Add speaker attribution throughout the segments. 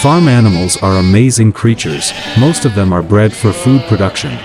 Speaker 1: Farm animals are amazing creatures. Most of them are bred for food production.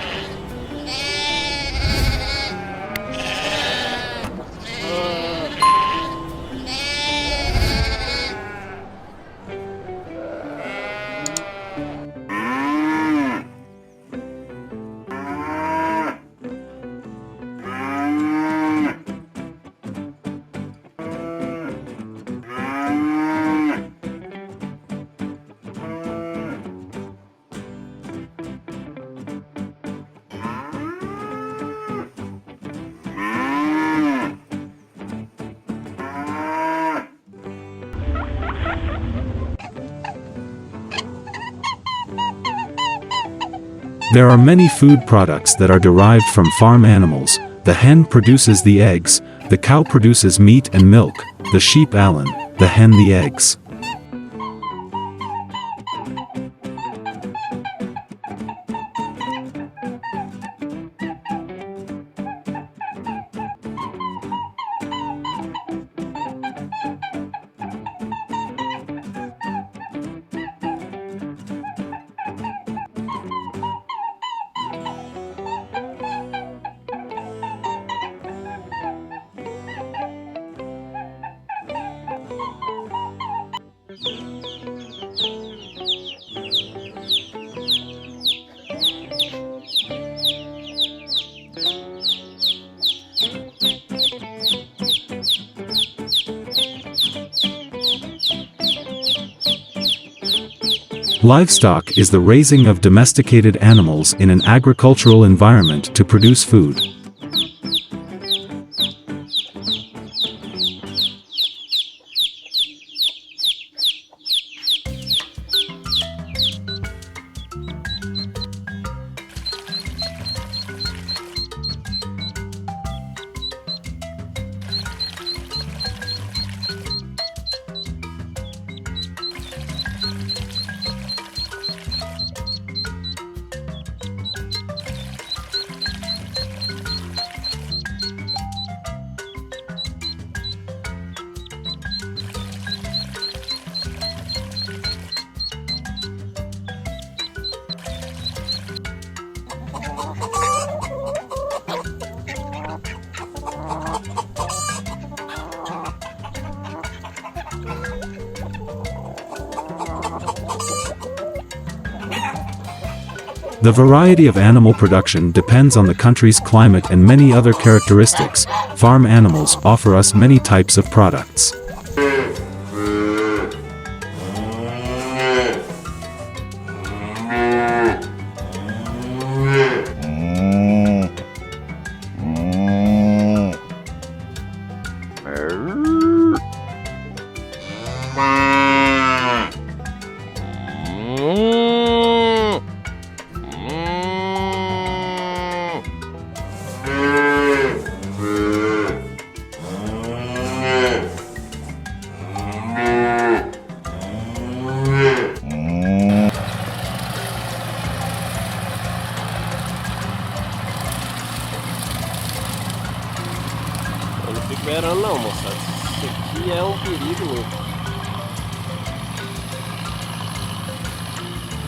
Speaker 1: There are many food products that are derived from farm animals. The hen produces the eggs, the cow produces meat and milk, the sheep Allen, the hen the eggs. Livestock is the raising of domesticated animals in an agricultural environment to produce food. The variety of animal production depends on the country's climate and many other characteristics. Farm animals offer us many types of products.
Speaker 2: Não fico esperando não, moçada. Isso aqui é perigo louco.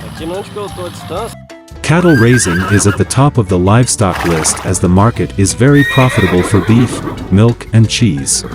Speaker 2: Aqui onde que eu tô a distância.
Speaker 1: Cattle raising is at the top of the livestock list as the market is very profitable for beef, milk and cheese.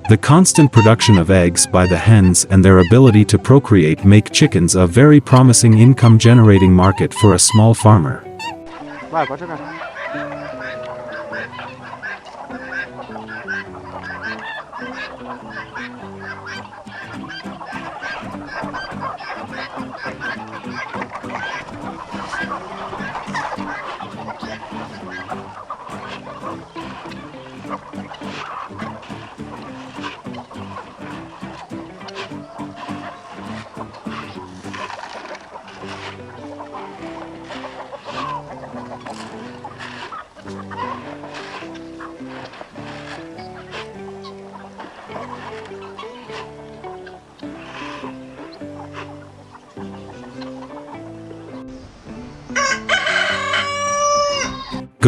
Speaker 1: The constant production of eggs by the hens and their ability to procreate make chickens a very promising income-generating market for a small farmer.
Speaker 3: Vai, pode jogar.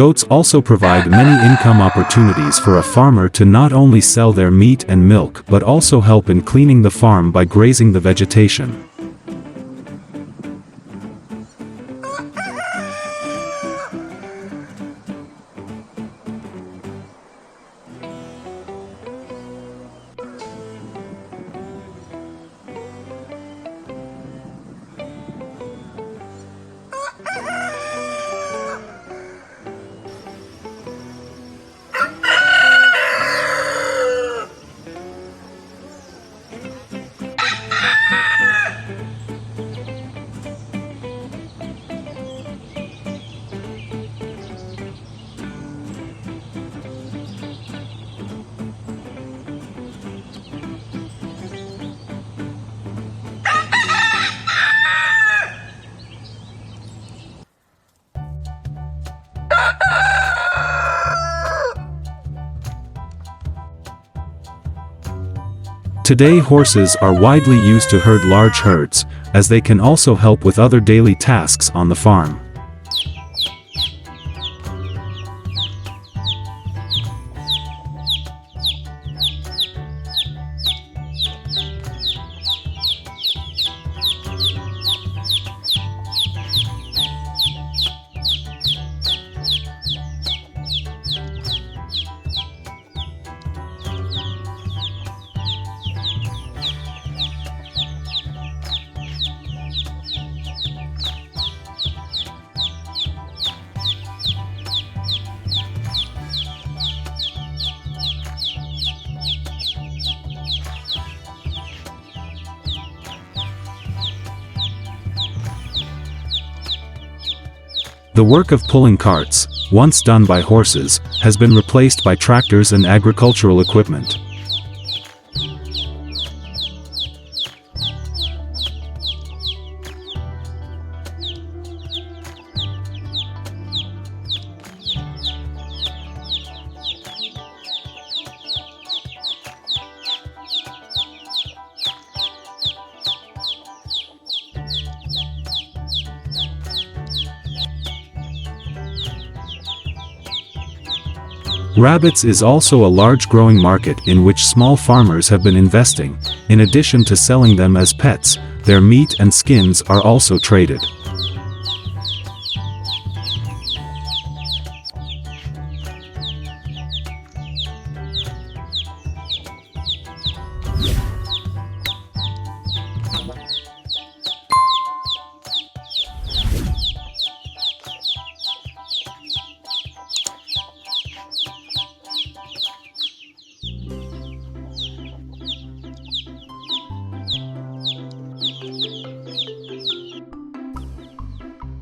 Speaker 1: Goats also provide many income opportunities for a farmer to not only sell their meat and milk but also help in cleaning the farm by grazing the vegetation. Today horses are widely used to herd large herds, as they can also help with other daily tasks on the farm. The work of pulling carts, once done by horses, has been replaced by tractors and agricultural equipment. Rabbits is also a large growing market in which small farmers have been investing. In addition to selling them as pets, their meat and skins are also traded.